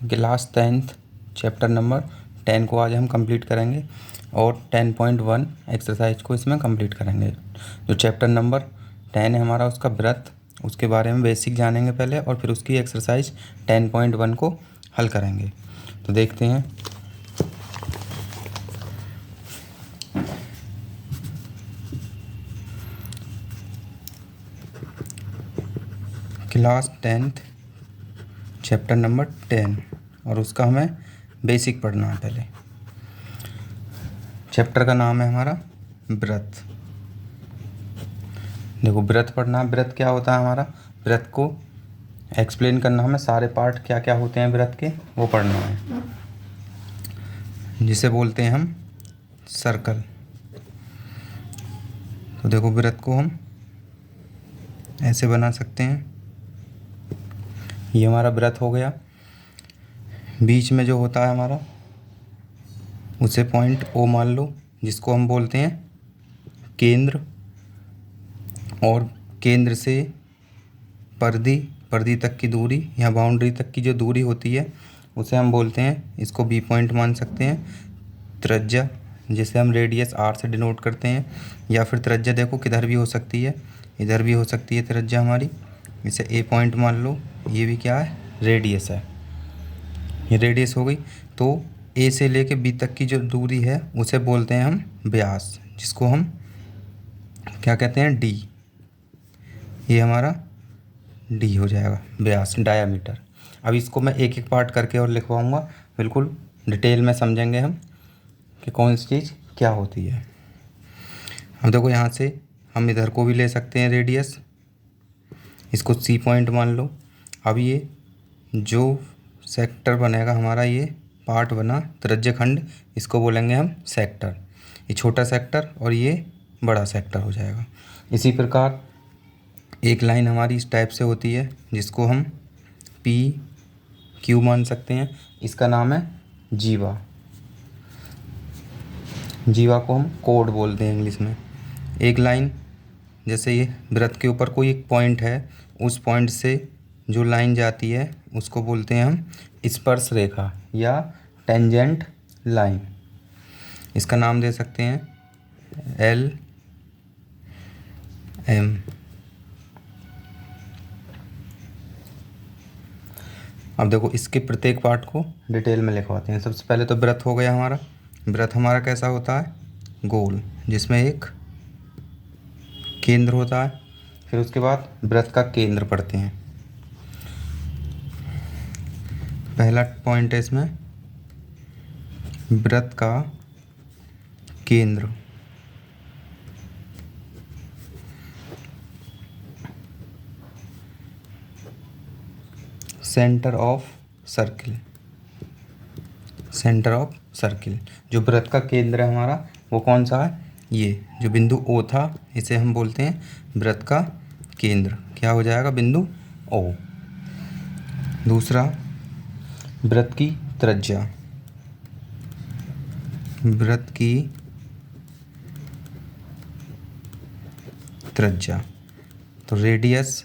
Class 10th chapter number 10 को आज हम कंप्लीट करेंगे और 10.1 एक्सरसाइज को इसमें कंप्लीट करेंगे। जो चैप्टर नंबर 10 है हमारा उसका व्रत, उसके बारे में बेसिक जानेंगे पहले और फिर उसकी एक्सरसाइज 10.1 को हल करेंगे। तो देखते हैं। क्लास 10th चैप्टर नंबर 10 और उसका हमें बेसिक पढ़ना है। पहले चैप्टर का नाम है हमारा व्रत। देखो व्रत पढ़ना है। व्रत क्या होता है हमारा, व्रत को एक्सप्लेन करना, हमें सारे पार्ट क्या क्या होते हैं व्रत के वो पढ़ना है, जिसे बोलते हैं हम सर्कल। तो देखो व्रत को हम ऐसे बना सकते हैं। ये हमारा व्रत हो गया। बीच में जो होता है हमारा उसे पॉइंट ओ मान लो, जिसको हम बोलते हैं केंद्र। और केंद्र से परिधि तक की दूरी या बाउंड्री तक की जो दूरी होती है उसे हम बोलते हैं, इसको बी पॉइंट मान सकते हैं, त्रिज्या, जिसे हम रेडियस आर से डिनोट करते हैं। या फिर त्रिज्या देखो किधर भी हो सकती है, इधर भी हो सकती है त्रिज्या हमारी। इसे ए पॉइंट मान लो। ये भी क्या है, रेडियस है। ये रेडियस हो गई। तो ए से लेके बी तक की जो दूरी है उसे बोलते हैं हम व्यास, जिसको हम क्या कहते हैं, डी। ये हमारा डी हो जाएगा व्यास, डायामीटर। अब इसको मैं एक एक पार्ट करके और लिखवाऊंगा, बिल्कुल डिटेल में समझेंगे हम कि कौन सी चीज़ क्या होती है। अब देखो यहाँ से हम इधर को भी ले सकते हैं रेडियस, इसको सी पॉइंट मान लो। अब ये जो सेक्टर बनेगा हमारा, ये पार्ट बना त्रिज्यखंड, इसको बोलेंगे हम सेक्टर। ये छोटा सेक्टर और ये बड़ा सेक्टर हो जाएगा। इसी प्रकार एक लाइन हमारी इस टाइप से होती है, जिसको हम पी क्यू मान सकते हैं। इसका नाम है जीवा। जीवा को हम कोड बोलते हैं इंग्लिश में। एक लाइन, जैसे ये वृत्त के ऊपर कोई एक पॉइंट है, उस पॉइंट से जो लाइन जाती है उसको बोलते हैं हम स्पर्श रेखा या टेंजेंट लाइन। इसका नाम दे सकते हैं एल एम। अब देखो इसके प्रत्येक पार्ट को डिटेल में लिखवाते हैं। सबसे पहले तो व्रत हो गया हमारा। व्रत हमारा कैसा होता है, गोल, जिसमें एक केंद्र होता है। फिर उसके बाद व्रत का केंद्र पढ़ते हैं। पहला पॉइंट है इसमें व्रत का केंद्र। Centre of circle. Centre of circle, जो व्रत का केंद्र है हमारा वो कौन सा है, ये जो बिंदु ओ था इसे हम बोलते हैं व्रत का केंद्र। क्या हो जाएगा, बिंदु ओ। दूसरा व्रत की त्रिज्या। व्रत की त्रिज्या, तो रेडियस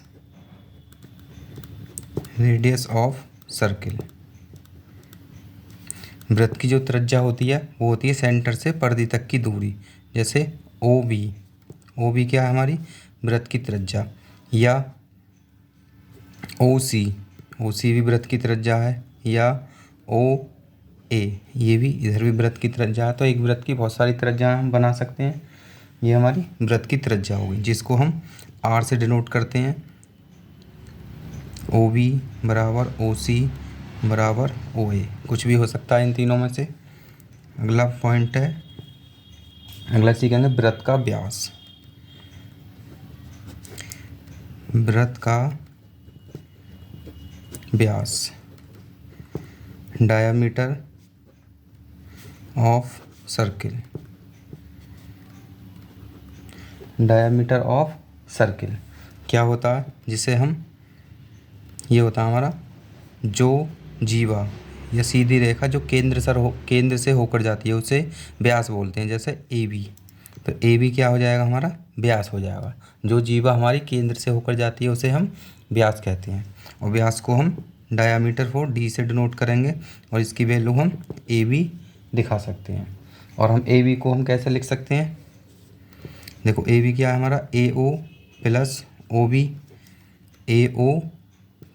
ऑफ सर्किल। व्रत की जो त्रिज्या होती है वो होती है सेंटर से परिधि तक की दूरी, जैसे ओ बी। ओ बी क्या है हमारी, व्रत की त्रिज्या। या ओ सी, ओ सी भी व्रत की त्रिज्या है। या ओ ए, ये भी इधर भी व्रत की त्रिज्या है। तो एक व्रत की बहुत सारी त्रिज्या हम बना सकते हैं। ये हमारी व्रत की त्रिज्या होगी, जिसको हम आर से डिनोट करते हैं। ओ बी बराबर ओ सी बराबर ओ ए, कुछ भी हो सकता है इन तीनों में से। अगला पॉइंट है, अगला सीखेंगे व्रत का व्यास। व्रत का व्यास, diameter of circle. Diameter of circle क्या होता है, जिसे हम, ये होता है हमारा जो जीवा या सीधी रेखा जो केंद्र से होकर जाती है उसे व्यास बोलते हैं, जैसे ए बी। तो ए बी क्या हो जाएगा, हमारा व्यास हो जाएगा। जो जीवा हमारी केंद्र से होकर जाती है उसे हम व्यास कहते हैं। और व्यास को हम डायामीटर को डी से डिनोट करेंगे और इसकी वैल्यू हम ए बी दिखा सकते हैं। और हम ए बी को हम कैसे लिख सकते हैं, देखो ए बी क्या है हमारा, ए ओ प्लस ओ बी, ए ओ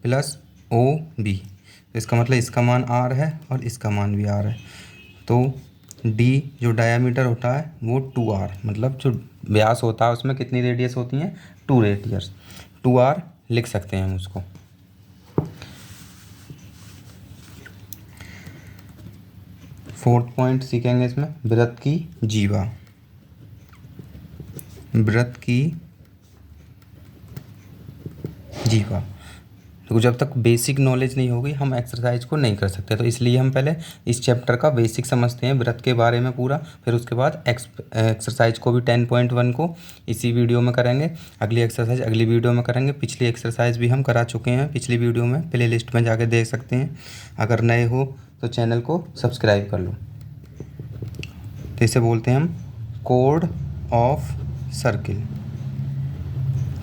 प्लस ओ बी। तो इसका मतलब इसका मान आर है और इसका मान भी आर है। तो डी जो डायामीटर होता है वो 2r, मतलब जो व्यास होता है उसमें कितनी रेडियस होती हैं, 2 रेडियस, 2r लिख सकते हैं हम उसको। फोर्थ पॉइंट सीखेंगे इसमें, वृत्त की जीवा। वृत्त की जीवा, तो जब तक बेसिक नॉलेज नहीं होगी हम एक्सरसाइज को नहीं कर सकते। तो इसलिए हम पहले इस चैप्टर का बेसिक समझते हैं, वृत्त के बारे में पूरा, फिर उसके बाद एक्सरसाइज को भी 10.1 को इसी वीडियो में करेंगे। अगली एक्सरसाइज अगली वीडियो में करेंगे। पिछली एक्सरसाइज भी हम करा चुके हैं पिछली वीडियो में, प्ले लिस्ट में जाके देख सकते हैं। अगर नए हो तो चैनल को सब्सक्राइब कर लो। तो इसे बोलते हैं हम code of circle.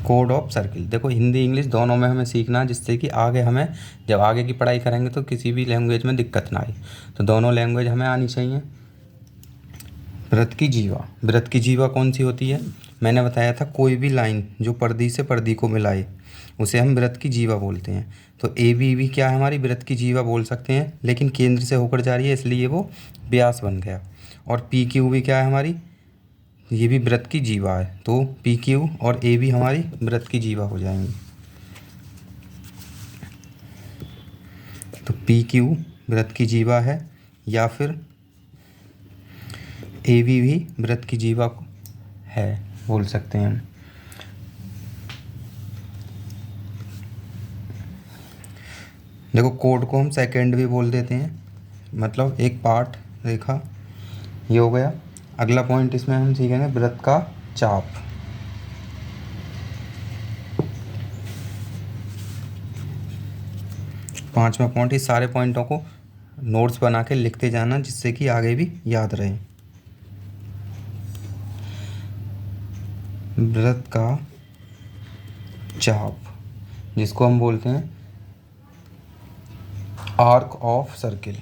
Code of circle, देखो हिंदी इंग्लिश दोनों में हमें सीखना है, जिससे कि आगे हमें जब आगे की पढ़ाई करेंगे तो किसी भी लैंग्वेज में दिक्कत ना आए। तो दोनों लैंग्वेज हमें आनी चाहिए। वृत्त की जीवा, वृत्त की जीवा कौन सी होती है, मैंने बताया था कोई भी लाइन जो पर्दी से पर्दी को मिलाए उसे हम वृत्त की जीवा बोलते हैं। तो ए बी भी क्या है हमारी, वृत्त की जीवा बोल सकते हैं, लेकिन केंद्र से होकर जा रही है इसलिए वो व्यास बन गया। और पी क्यू भी क्या है हमारी, ये भी वृत्त की जीवा है। तो पी क्यू और ए बी हमारी वृत्त की जीवा हो जाएंगी। तो पी क्यू वृत्त की जीवा है, या फिर ए बी भी वृत्त की जीवा है बोल सकते हैं हम। देखो कोड को हम सेकंड भी बोल देते हैं, मतलब एक पार्ट रेखा, ये हो गया। अगला पॉइंट इसमें हम सीखेंगे वृत्त का चाप। पांचवा पॉइंट, इस सारे पॉइंटों को नोट्स बना के लिखते जाना जिससे कि आगे भी याद रहे। वृत्त का चाप, जिसको हम बोलते हैं arc of circle.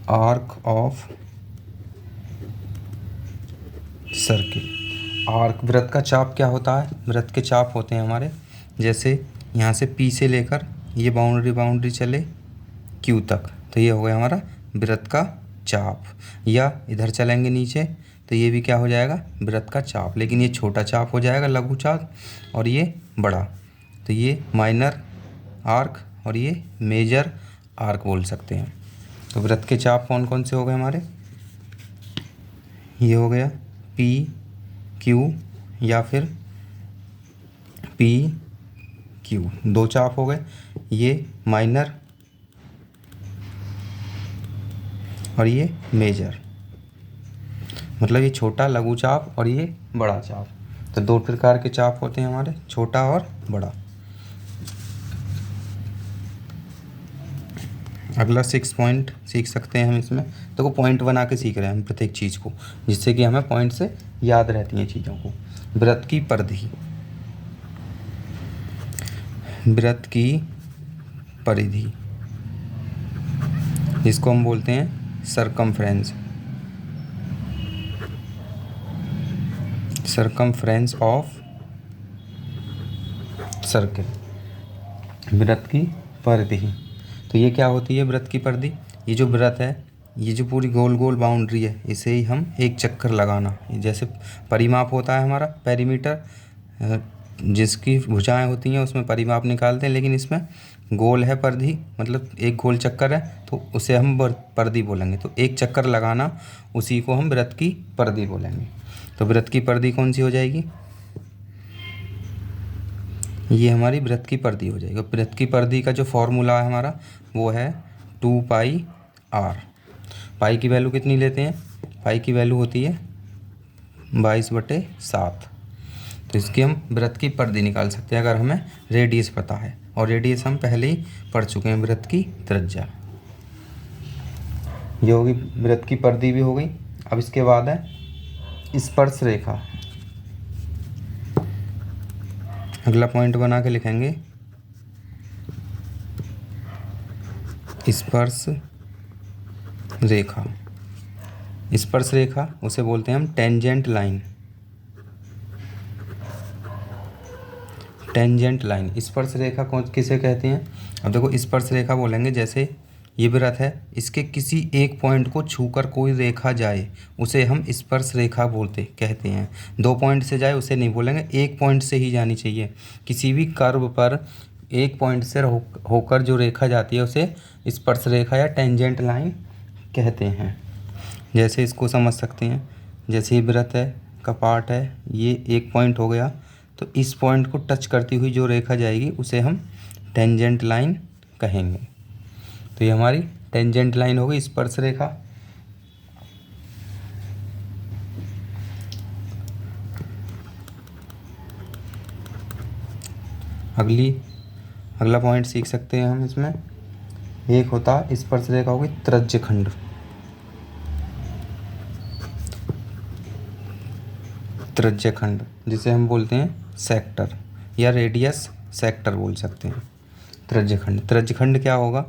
Arc of circle. Arc, वृत्त का चाप क्या होता है, वृत्त के चाप होते हैं हमारे, जैसे यहाँ से पी से लेकर ये बाउंड्री चले क्यू तक, तो ये हो गया हमारा वृत्त का चाप। या इधर चलेंगे नीचे तो ये भी क्या हो जाएगा, वृत्त का चाप, लेकिन ये छोटा चाप हो जाएगा लघु चाप, और ये बड़ा, तो ये माइनर आर्क और ये मेजर आर्क बोल सकते हैं। तो वृत्त के चाप कौन कौन से हो गए हमारे, ये हो गया पी क्यू या फिर पी क्यू, दो चाप हो गए। ये माइनर और ये मेजर, मतलब ये छोटा लघु चाप और ये बड़ा चाप। तो दो प्रकार के चाप होते हैं हमारे, छोटा और बड़ा। अगला 6 पॉइंट सीख सकते हैं हम इसमें। देखो पॉइंट बना के सीख रहे हैं हम प्रत्येक चीज़ को, जिससे कि हमें पॉइंट से याद रहती हैं चीज़ों को। वृत्त की परिधि, वृत्त की परिधि, जिसको हम बोलते हैं सरकमफ्रेंस। सरकमफ्रेंस ऑफ सर्किल, वृत्त की परिधि। तो ये क्या होती है वृत्त की परिधि, ये जो वृत्त है, ये जो पूरी गोल गोल बाउंड्री है, इसे ही हम एक चक्कर लगाना, जैसे परिमाप होता है हमारा पेरीमीटर, जिसकी भुजाएं होती हैं उसमें परिमाप निकालते हैं, लेकिन इसमें गोल है परिधि, मतलब एक गोल चक्कर है, तो उसे हम परिधि बोलेंगे। तो एक चक्कर लगाना, उसी को हम वृत्त की परिधि बोलेंगे। तो वृत्त की परिधि कौन सी हो जाएगी, ये हमारी वृत्त की परिधि हो जाएगी। वृत्त की परिधि का जो फॉर्मूला है हमारा वो है 2πr। पाई की वैल्यू कितनी लेते हैं, पाई की वैल्यू होती है 22/7। तो इसकी हम वृत्त की परिधि निकाल सकते हैं अगर हमें रेडियस पता है, और रेडियस हम पहले ही पढ़ चुके हैं, वृत्त की त्रिज्या। ये होगी वृत्त की परिधि भी हो गई। अब इसके बाद है स्पर्श रेखा। अगला पॉइंट बना के लिखेंगे स्पर्श रेखा। स्पर्श रेखा उसे बोलते हैं हम टेंजेंट लाइन। टेंजेंट लाइन स्पर्श रेखा कौन किसे कहते हैं? अब देखो स्पर्श रेखा बोलेंगे जैसे ये वृत्त है, इसके किसी एक पॉइंट को छूकर कोई रेखा जाए उसे हम स्पर्श रेखा कहते हैं। 2 पॉइंट से जाए उसे नहीं बोलेंगे, 1 पॉइंट से ही जानी चाहिए। किसी भी कर्व पर 1 पॉइंट से होकर जो रेखा जाती है उसे स्पर्श रेखा या टेंजेंट लाइन कहते हैं। जैसे इसको समझ सकते हैं, जैसे ये वृत्त है का पार्ट है, ये 1 पॉइंट हो गया, तो इस पॉइंट को टच करती हुई जो रेखा जाएगी उसे हम टेंजेंट लाइन कहेंगे। तो ये हमारी टेंजेंट लाइन हो गई, स्पर्श रेखा। अगला पॉइंट सीख सकते हैं हम इसमें। एक होता है स्पर्श रेखा होगी तृज्यखंड। तृज्यखंड जिसे हम बोलते हैं सेक्टर या रेडियस सेक्टर बोल सकते हैं। तृज्यखंड क्या होगा?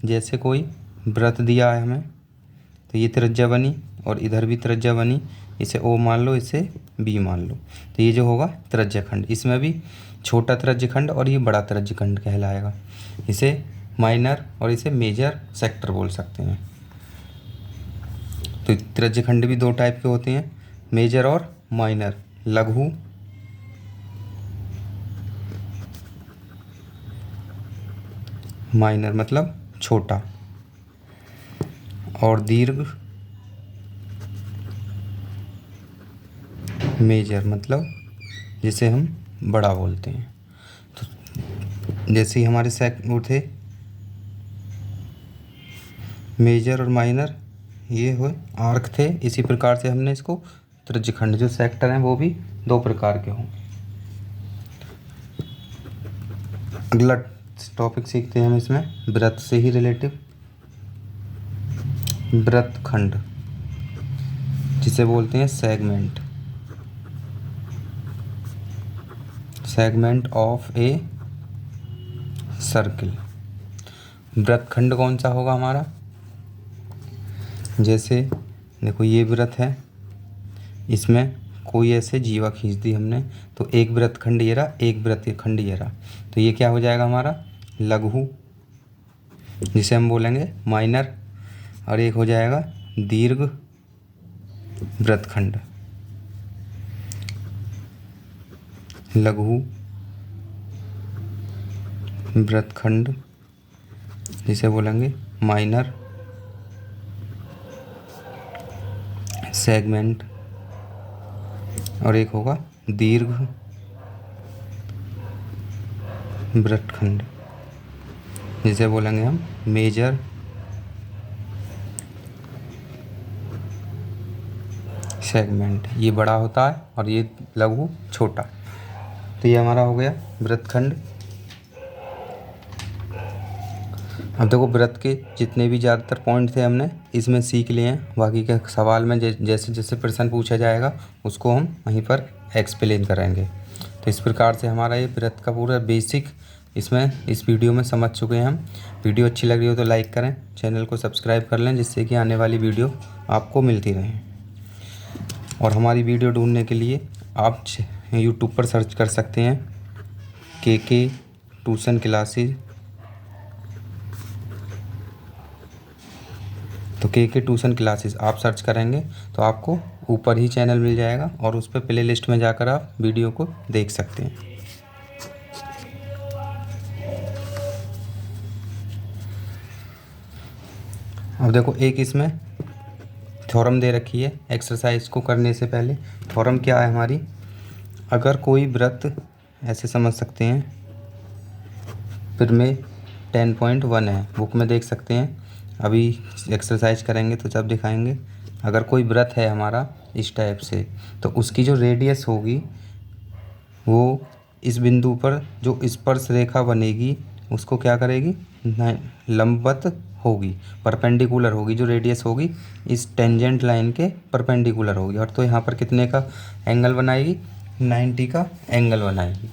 जैसे कोई वृत्त दिया है हमें, तो ये त्रिज्या बनी और इधर भी त्रिज्या बनी, इसे ओ मान लो, इसे बी मान लो, तो ये जो होगा तृज्यखंड। इसमें भी छोटा तृज्यखंड और ये बड़ा तृज्यखंड कहलाएगा। इसे माइनर और इसे मेजर सेक्टर बोल सकते हैं। तो तृज्यखंड भी 2 टाइप के होते हैं, मेजर और माइनर। लघु माइनर मतलब छोटा, और दीर्घ मेजर मतलब जिसे हम बड़ा बोलते हैं। तो जैसे ही हमारे वो थे मेजर और माइनर, ये हुए आर्क थे, इसी प्रकार से हमने इसको तृज्यखंड जो सेक्टर हैं वो भी 2 प्रकार के होंगे। अगला टॉपिक सीखते हैं हम इसमें वृत्त से ही रिलेटिव, वृत्तखंड जिसे बोलते हैं segment. Segment of a circle. वृत्तखंड कौन सा होगा हमारा? जैसे देखो ये वृत्त है, इसमें कोई ऐसे जीवा खींच दी हमने, तो एक वृत्तखंड ये रहा, एक वृत्तखंड ये रहा, तो ये क्या हो जाएगा हमारा लघु, जिसे हम बोलेंगे माइनर, और एक हो जाएगा दीर्घ वृत्तखंड। लघु वृत्तखंड जिसे बोलेंगे माइनर सेगमेंट, और एक होगा दीर्घ वृत्तखंड जिसे बोलेंगे हम मेजर सेगमेंट। ये बड़ा होता है और ये लघु छोटा। तो ये हमारा हो गया वृत्तखंड। अब देखो वृत्त के जितने भी ज़्यादातर पॉइंट थे हमने इसमें सीख लिए हैं। बाकी के सवाल में जैसे जैसे प्रश्न पूछा जाएगा उसको हम वहीं पर एक्सप्लेन करेंगे। तो इस प्रकार से हमारा ये वृत्त का पूरा बेसिक इसमें इस वीडियो में समझ चुके हैं हम। वीडियो अच्छी लग रही हो तो लाइक करें, चैनल को सब्सक्राइब कर लें जिससे कि आने वाली वीडियो आपको मिलती रहे। और हमारी वीडियो ढूंढने के लिए आप यूट्यूब पर सर्च कर सकते हैं के ट्यूशन क्लासेज। तो के ट्यूशन क्लासेस आप सर्च करेंगे तो आपको ऊपर ही चैनल मिल जाएगा और उस पर प्ले लिस्ट में जाकर आप वीडियो को देख सकते हैं। अब देखो एक इसमें थ्योरम दे रखी है एक्सरसाइज को करने से पहले। थ्योरम क्या है हमारी? अगर कोई वृत्त ऐसे समझ सकते हैं, फिर में 10.1 है, बुक में देख सकते हैं, अभी एक्सरसाइज करेंगे तो जब दिखाएंगे। अगर कोई वृत्त है हमारा इस टाइप से, तो उसकी जो रेडियस होगी वो इस बिंदु पर जो स्पर्श रेखा बनेगी उसको क्या करेगी, लंबवत होगी, परपेंडिकुलर होगी। जो रेडियस होगी इस टेंजेंट लाइन के परपेंडिकुलर होगी, और तो यहाँ पर कितने का एंगल बनाएगी, 90 का एंगल बनाएगी।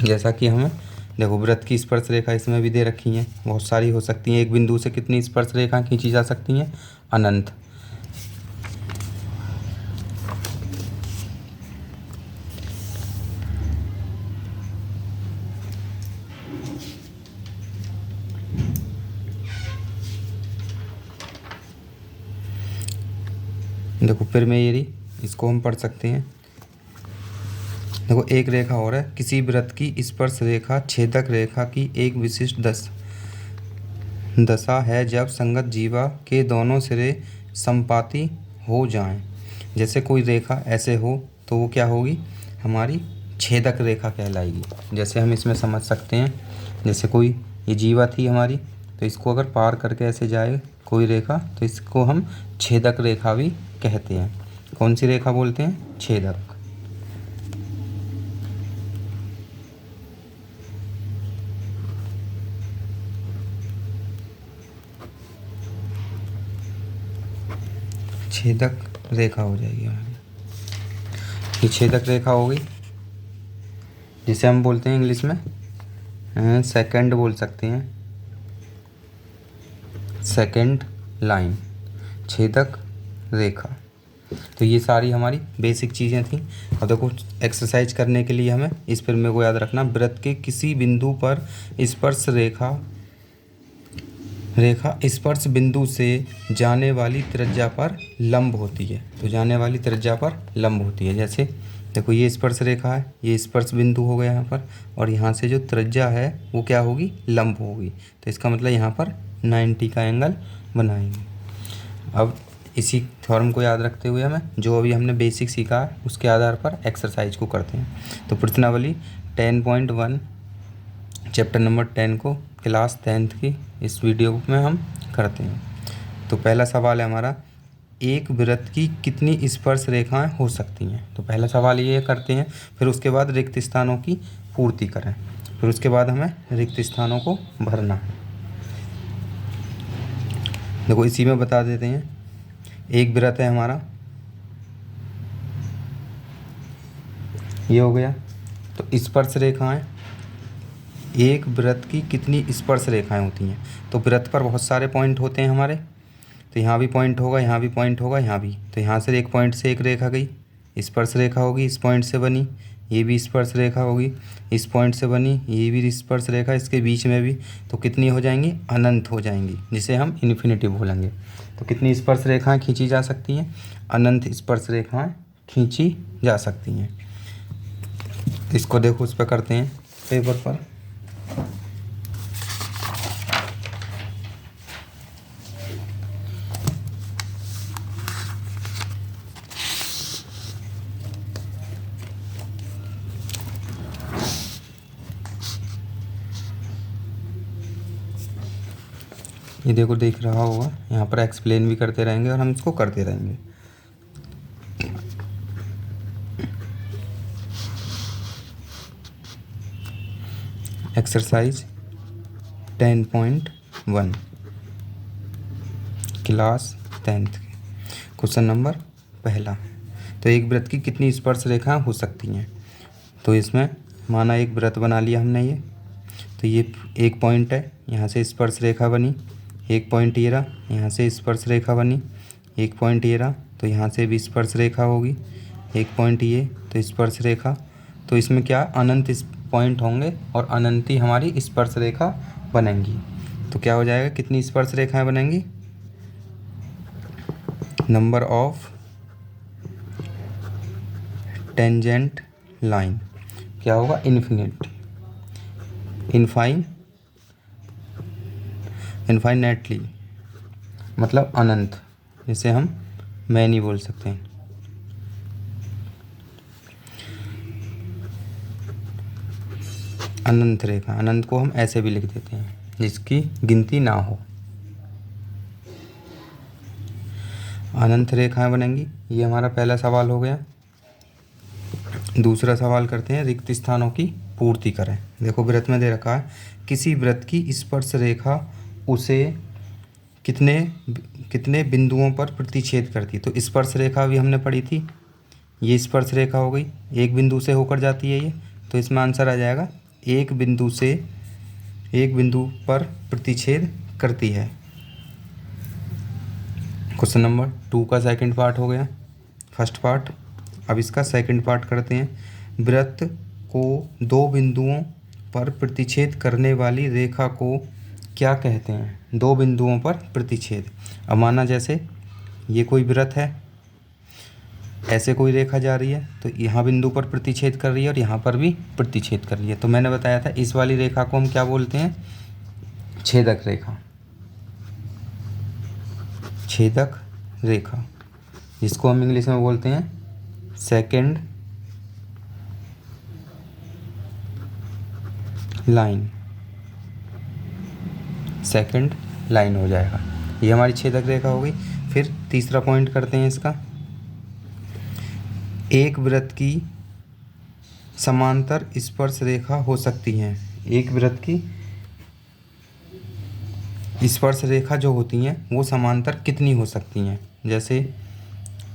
जैसा कि हमें देखो वृत्त की स्पर्श रेखा इसमें भी दे रखी हैं, बहुत सारी हो सकती हैं। एक बिंदु से कितनी स्पर्श रेखा खींची जा सकती हैं? अनंत। देखो फिर मैं ये रही, इसको हम पढ़ सकते हैं। देखो एक रेखा और है, किसी वृत्त की स्पर्श रेखा छेदक रेखा की एक विशिष्ट दशा है जब संगत जीवा के दोनों सिरे संपाती हो जाएं। जैसे कोई रेखा ऐसे हो तो वो क्या होगी? हमारी छेदक रेखा कहलाएगी। जैसे हम इसमें समझ सकते हैं, जैसे कोई ये जीवा थी हमारी, तो इसको अगर पार करके ऐसे जाए कोई रेखा तो इसको हम छेदक रेखा भी कहते हैं। कौन सी रेखा बोलते हैं? छेदक। छेदक रेखा हो जाएगी हमारी, ये छेदक रेखा हो गई, जिसे हम बोलते हैं इंग्लिश में सेकंड बोल सकते हैं, सेकंड लाइन, छेदक रेखा। तो ये सारी हमारी बेसिक चीज़ें थी। अब देखो एक्सरसाइज करने के लिए हमें इस पर मेरे को याद रखना, वृत्त के किसी बिंदु पर स्पर्श रेखा स्पर्श बिंदु से जाने वाली त्रिज्या पर लंब होती है। तो जाने वाली त्रिज्या पर लंब होती है। जैसे देखो ये स्पर्श रेखा है, ये स्पर्श बिंदु हो गया यहाँ पर, और यहाँ से जो त्रिज्या है वो क्या होगी? लंब होगी। तो इसका मतलब यहाँ पर 90 का एंगल बनाएंगे। अब इसी थ्योरम को याद रखते हुए हमें जो अभी हमने बेसिक सीखा है उसके आधार पर एक्सरसाइज को करते हैं। तो प्रश्नावली 10.1 चैप्टर नंबर 10 को क्लास 10th की इस वीडियो में हम करते हैं। तो पहला सवाल है हमारा, एक वृत्त की कितनी स्पर्श रेखाएं हो सकती हैं? तो पहला सवाल ये करते हैं, फिर उसके बाद रिक्त स्थानों की पूर्ति करें, फिर उसके बाद हमें रिक्त स्थानों को भरना है। देखो इसी में बता देते हैं, एक वृत्त है हमारा, ये हो गया। तो स्पर्श रेखाएं, एक वृत्त की कितनी स्पर्श रेखाएं होती हैं? तो वृत्त पर बहुत सारे पॉइंट होते हैं हमारे, तो यहाँ भी पॉइंट होगा, यहाँ भी पॉइंट होगा, यहाँ भी। तो यहाँ से एक पॉइंट से एक रेखा गई, स्पर्श रेखा होगी, इस पॉइंट से बनी, ये भी स्पर्श रेखा होगी, इस पॉइंट से बनी, ये भी स्पर्श रेखा, इसके बीच में भी। तो कितनी हो जाएंगी? अनंत हो जाएंगी, जिसे हम इन्फिनिटी बोलेंगे। तो कितनी स्पर्श रेखाएँ खींची जा सकती हैं? अनंत स्पर्श रेखाएँ खींची जा सकती हैं। इसको देखो उस पर करते हैं पेपर पर। ये देखो देख रहा होगा, यहाँ पर एक्सप्लेन भी करते रहेंगे और हम इसको करते रहेंगे। Exercise 10.1 class 10th question number पहला। तो एक वृत्त की कितनी स्पर्श रेखाएं हो सकती हैं? तो इसमें माना एक वृत्त बना लिया हमने ये, तो ये एक पॉइंट है, यहाँ से स्पर्श रेखा बनी, एक पॉइंट ये रहा, यहाँ से स्पर्श रेखा बनी, एक पॉइंट ये रहा, तो यहाँ से भी स्पर्श रेखा होगी, एक पॉइंट ये तो स्पर्श रेखा। तो इसमें क्या अनंत पॉइंट होंगे और अनंत ही हमारी स्पर्श रेखा बनेंगी। तो क्या हो जाएगा? कितनी स्पर्श रेखाएं बनेंगी? नंबर ऑफ टेंजेंट लाइन क्या होगा? इनफाइनेटली, मतलब अनंत, जिसे हम मैनी बोल सकते हैं। अनंत रेखा, अनंत को हम ऐसे भी लिख देते हैं, जिसकी गिनती ना हो। अनंत रेखाएं बनेंगी। ये हमारा पहला सवाल हो गया। दूसरा सवाल करते हैं, रिक्त स्थानों की पूर्ति करें। देखो वृत्त में दे रखा है, किसी वृत्त की स्पर्श रेखा उसे कितने बिंदुओं पर प्रतिच्छेद करती है? तो स्पर्श रेखा भी हमने पढ़ी थी, ये स्पर्श रेखा हो गई, एक बिंदु से होकर जाती है ये, तो इसमें आंसर आ जाएगा एक बिंदु से एक बिंदु पर प्रतिच्छेद करती है। क्वेश्चन नंबर 2 का सेकंड पार्ट हो गया, फर्स्ट पार्ट। अब इसका सेकंड पार्ट करते हैं। वृत्त को दो बिंदुओं पर प्रतिच्छेद करने वाली रेखा को क्या कहते हैं? दो बिंदुओं पर प्रतिच्छेद। अब माना जैसे ये कोई वृत्त है, ऐसे कोई रेखा जा रही है, तो यहाँ बिंदु पर प्रतिच्छेद कर रही है और यहाँ पर भी प्रतिच्छेद कर रही है। तो मैंने बताया था इस वाली रेखा को हम क्या बोलते हैं? छेदक रेखा। छेदक रेखा, जिसको हम इंग्लिश में बोलते हैं सेकंड लाइन। सेकंड लाइन हो जाएगा, ये हमारी छेदक रेखा हो गई। फिर तीसरा पॉइंट करते हैं इसका। एक वृत्त की समांतर स्पर्श रेखा हो सकती है। एक वृत्त की स्पर्श रेखा जो होती हैं वो समांतर कितनी हो सकती हैं? जैसे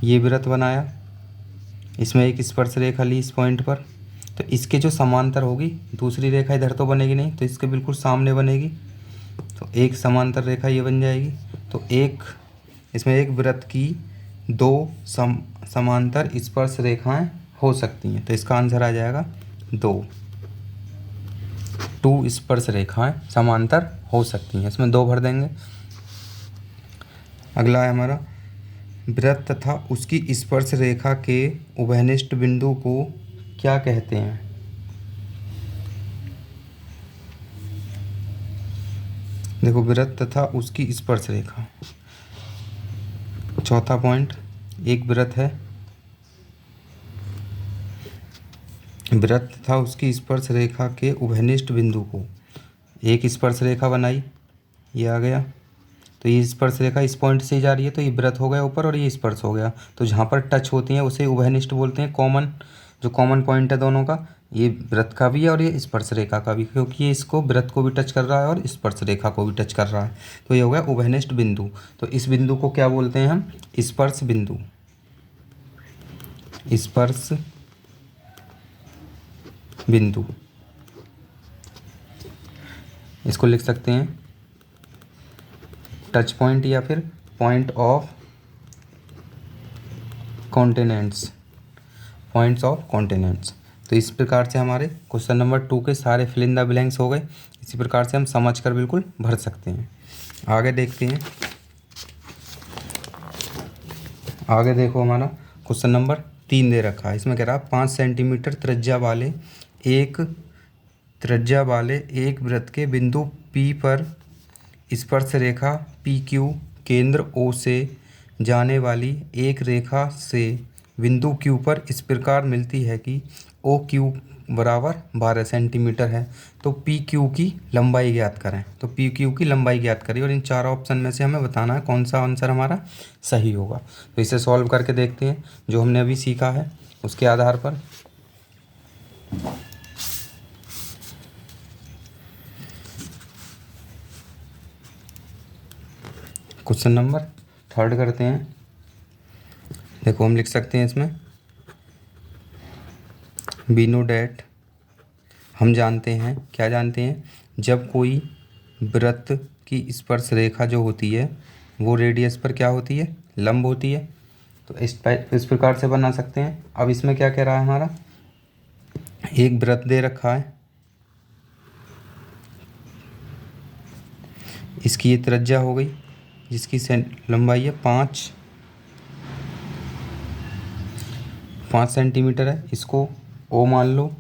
ये वृत्त बनाया, इसमें एक स्पर्श रेखा ली इस पॉइंट पर, तो इसके जो समांतर होगी, दूसरी रेखा इधर तो बनेगी नहीं, तो इसके बिल्कुल सामने बनेगी, तो एक समांतर रेखा ये बन जाएगी। तो इसमें एक वृत्त की दो समांतर स्पर्श रेखाएं हो सकती हैं, तो इसका आंसर आ जाएगा 2 स्पर्श रेखाएं समांतर हो सकती हैं। इसमें 2 भर देंगे। अगला है हमारा, वृत्त तथा उसकी स्पर्श रेखा के उभयनिष्ठ बिंदु को क्या कहते हैं? देखो, वृत्त तथा उसकी स्पर्श रेखा, चौथा पॉइंट। एक वृत्त है, वृत्त तथा उसकी स्पर्श रेखा के उभयनिष्ठ बिंदु को, एक स्पर्श रेखा बनाई, ये आ गया, तो ये स्पर्श रेखा इस पॉइंट से जा रही है, तो ये वृत्त हो गया ऊपर और ये स्पर्श हो गया। तो जहाँ पर टच होती हैं उसे उभयनिष्ठ बोलते हैं। कॉमन, जो कॉमन पॉइंट है दोनों का, ये वृत्त का भी है और ये स्पर्श रेखा का भी, क्योंकि ये इसको वृत्त को भी टच कर रहा है और स्पर्श रेखा को भी टच कर रहा है। तो ये हो गया उभयनिष्ठ बिंदु। तो इस बिंदु को क्या बोलते हैं हम? स्पर्श बिंदु। स्पर्श बिंदु, इसको लिख सकते हैं टच पॉइंट या फिर point of continents, points of continents. तो इस प्रकार से हमारे क्वेश्चन नंबर 2 के सारे फिल इन द ब्लैंक्स हो गए। इसी प्रकार से हम समझ कर बिल्कुल भर सकते हैं। आगे देखते हैं। आगे देखो, हमारा क्वेश्चन नंबर 3 दे रखा है। इसमें कह रहा है 5 सेंटीमीटर त्रिज्या वाले एक वृत्त के बिंदु P पर स्पर्श रेखा PQ केंद्र O से जाने वाली एक रेखा से बिंदु Q पर इस प्रकार मिलती है कि OQ बराबर 12 सेंटीमीटर है। तो PQ की लंबाई ज्ञात करें। तो PQ की लंबाई ज्ञात करें और इन 4 ऑप्शन में से हमें बताना है कौन सा आंसर हमारा सही होगा। तो इसे सॉल्व करके देखते हैं, जो हमने अभी सीखा है उसके आधार पर। क्वेश्चन नंबर 3 करते हैं। देखो, हम लिख सकते हैं इसमें वी नो डैट, हम जानते हैं, क्या जानते हैं? जब कोई वृत्त की स्पर्श रेखा जो होती है वो रेडियस पर क्या होती है? लंब होती है। तो इस प्रकार से बना सकते हैं। अब इसमें क्या कह रहा है हमारा, एक वृत्त दे रखा है, इसकी ये त्रिज्या हो गई, जिसकी लंबाई है 5 सेंटीमीटर है, इसको O मान लो।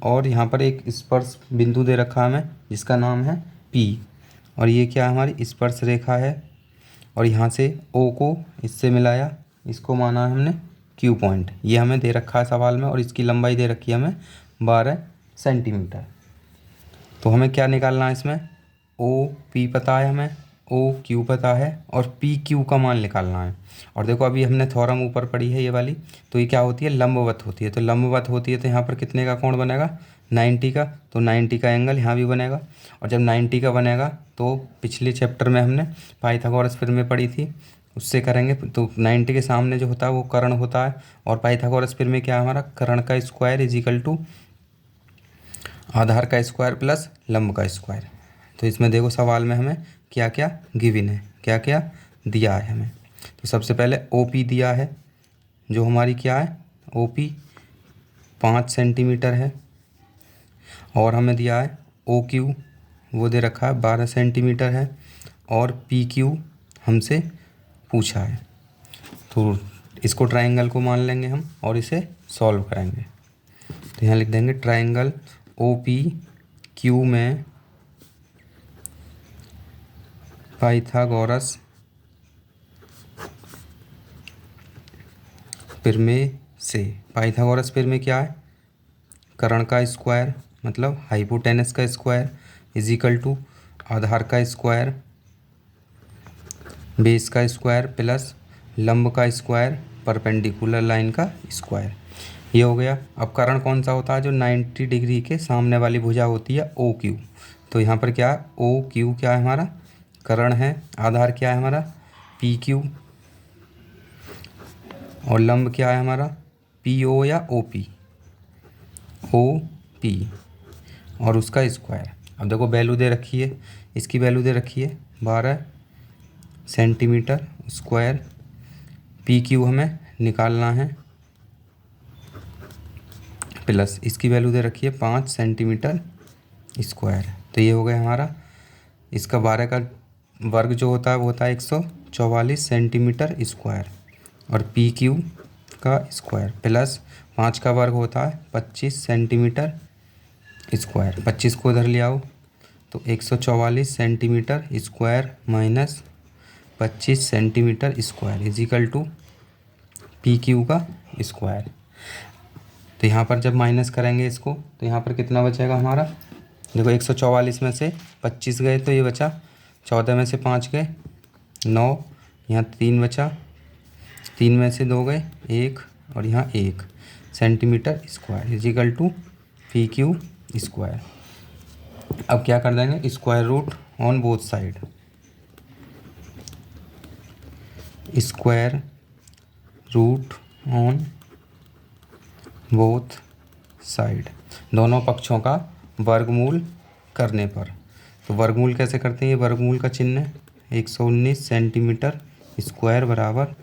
और यहाँ पर एक स्पर्श बिंदु दे रखा है हमें, जिसका नाम है P, और ये क्या हमारी स्पर्श रेखा है। और यहाँ से O को इससे मिलाया, इसको माना है हमने Q पॉइंट। ये हमें दे रखा है सवाल में, और इसकी लंबाई दे रखी है हमें 12 सेंटीमीटर। तो हमें क्या निकालना है इसमें? OP पता है हमें, OQ पता है, और PQ का मान निकालना है। और देखो, अभी हमने थ्योरम ऊपर पढ़ी है ये वाली, तो ये क्या होती है? लंबवत होती है। तो लंबवत होती है तो यहाँ पर कितने का कोण बनेगा? 90 का। तो 90 का एंगल यहाँ भी बनेगा। और जब 90 का बनेगा तो पिछले चैप्टर में हमने पाइथागोरस प्रमेय पढ़ी थी, उससे करेंगे। तो 90 के सामने जो होता है वो कर्ण होता है, और पाइथागोरस प्रमेय क्या है हमारा? कर्ण का स्क्वायर इज इक्वल टू आधार का स्क्वायर प्लस लंब का स्क्वायर। तो इसमें देखो सवाल में हमें क्या क्या गिवन है, क्या क्या दिया है हमें। तो सबसे पहले ओपी दिया है, जो हमारी क्या है, ओपी 5 सेंटीमीटर है। और हमें दिया है ओ क्यू, वो दे रखा है 12 सेंटीमीटर है। और पी क्यू हमसे पूछा है। तो इसको ट्रायंगल को मान लेंगे हम और इसे सॉल्व करेंगे। तो यहाँ लिख देंगे ट्रायंगल ओ पी क्यू में पाइथागोरस प्रमेय से, पाइथागोरस प्रमेय क्या है, कर्ण का स्क्वायर मतलब हाइपोटेनस का स्क्वायर इजिकल टू आधार का स्क्वायर बेस का स्क्वायर प्लस लंब का स्क्वायर परपेंडिकुलर लाइन का स्क्वायर। ये हो गया। अब कर्ण कौन सा होता है, जो 90 डिग्री के सामने वाली भुजा होती है ओ क्यू। तो यहाँ पर क्या है, ओ क्यू क्या है हमारा कर्ण है। आधार क्या है हमारा पी क्यू। और लंब क्या है हमारा पी ओ या ओ पी, ओ पी और उसका स्क्वायर। अब देखो वैल्यू दे रखी है, इसकी वैल्यू दे रखी है 12 सेंटीमीटर स्क्वायर। पी क्यू हमें निकालना है प्लस इसकी वैल्यू दे रखी है 5 सेंटीमीटर स्क्वायर। तो ये हो गया हमारा, इसका 12 का वर्ग जो होता है वो होता है 144 सेंटीमीटर स्क्वायर। और पी क्यू का स्क्वायर प्लस 5 का वर्ग होता है 25 सेंटीमीटर स्क्वायर। 25 को उधर ले आओ तो 144 centimetre square minus 25 centimetre square is equal to P Q का स्क्वायर। तो यहाँ पर जब माइनस करेंगे इसको तो यहाँ पर कितना बचेगा हमारा, देखो 144 में से 25 गए तो ये बचा, 14 में से 5 गए 9, यहाँ 3 बचा, 3 में से 2 गए 1 और यहाँ 1 centimetre square is equal to P Q square. अब क्या कर देंगे, square root on both side, square root on both side, दोनों पक्षों का वर्गमूल करने पर। तो वर्गमूल कैसे करते हैं, ये वर्गमूल का चिन्ह है 119 सेंटीमीटर स्क्वायर बराबर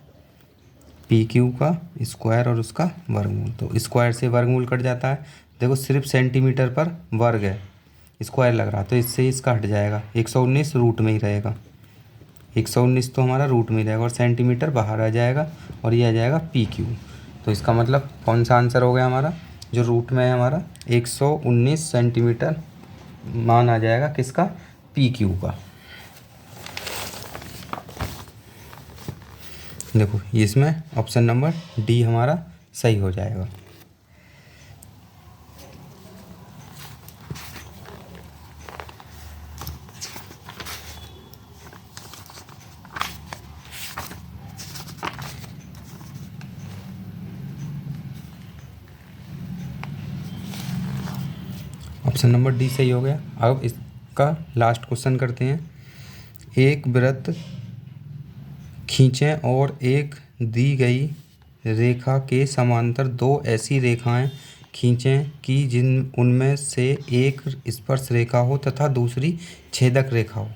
पी क्यू का स्क्वायर और उसका वर्गमूल। तो स्क्वायर से वर्गमूल कट जाता है, देखो सिर्फ सेंटीमीटर पर वर्ग है, स्क्वायर लग रहा तो इससे इसका हट जाएगा, 119 रूट में ही रहेगा, 119 तो हमारा रूट में ही रहेगा और सेंटीमीटर बाहर आ जाएगा और ये आ जाएगा पी क्यू। तो इसका मतलब कौन सा आंसर हो गया हमारा, जो रूट में है हमारा 119 सेंटीमीटर मान आ जाएगा किसका, पी क्यू का। देखो इसमें ऑप्शन नंबर डी हमारा सही हो जाएगा। ऑप्शन नंबर डी सही हो गया। अब इसका लास्ट क्वेश्चन करते हैं। एक वृत्त खींचें और एक दी गई रेखा के समांतर दो ऐसी रेखाएं खींचें कि जिन उनमें से एक स्पर्श रेखा हो तथा दूसरी छेदक रेखा हो।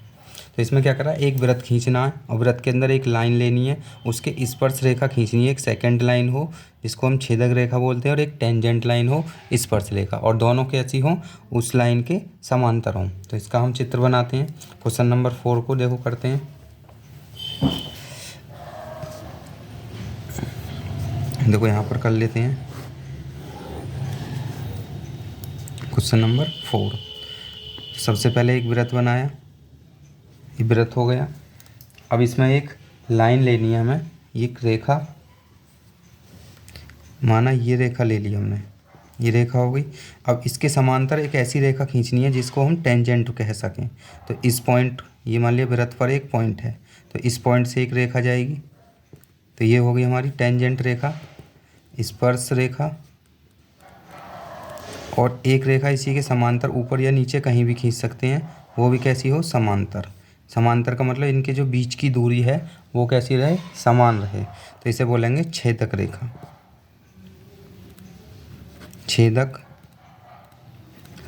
तो इसमें क्या करा, एक वृत्त खींचना है और वृत्त के अंदर एक लाइन लेनी है, उसके स्पर्श रेखा खींचनी है, एक सेकंड लाइन हो जिसको हम छेदक रेखा बोलते हैं और एक टेंजेंट लाइन हो स्पर्श रेखा, और दोनों कैसी हों, उस लाइन के समांतर हों। तो इसका हम चित्र बनाते हैं। क्वेश्चन नंबर 4 को देखो करते हैं। देखो यहाँ पर कर लेते हैं क्वेश्चन नंबर 4। सबसे पहले एक वृत्त बनाया, ये वृत्त हो गया। अब इसमें एक लाइन लेनी है हमें, एक रेखा, माना ये रेखा ले ली हमने, ये रेखा हो गई। अब इसके समांतर एक ऐसी रेखा खींचनी है जिसको हम टेंजेंट कह सकें। तो इस पॉइंट, ये मान लिया वृत्त पर एक पॉइंट है, तो इस पॉइंट से एक रेखा जाएगी, तो ये हो गई हमारी टेंजेंट रेखा, स्पर्श रेखा। और एक रेखा इसी के समांतर ऊपर या नीचे कहीं भी खींच सकते हैं, वो भी कैसी हो, समांतर। समांतर का मतलब इनके जो बीच की दूरी है वो कैसी रहे, समान रहे। तो इसे बोलेंगे छेदक रेखा, छेदक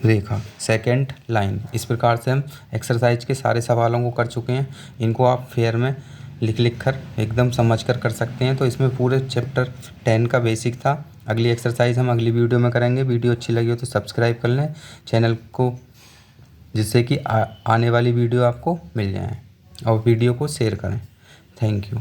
रेखा, सेकंड लाइन। इस प्रकार से हम एक्सरसाइज के सारे सवालों को कर चुके हैं। इनको आप फेयर में लिख कर एकदम समझ कर सकते हैं। तो इसमें पूरे चैप्टर 10 का बेसिक था। अगली एक्सरसाइज हम अगली वीडियो में करेंगे। वीडियो अच्छी लगी हो तो सब्सक्राइब कर लें चैनल को, जिससे कि आने वाली वीडियो आपको मिल जाए, और वीडियो को शेयर करें। Thank you.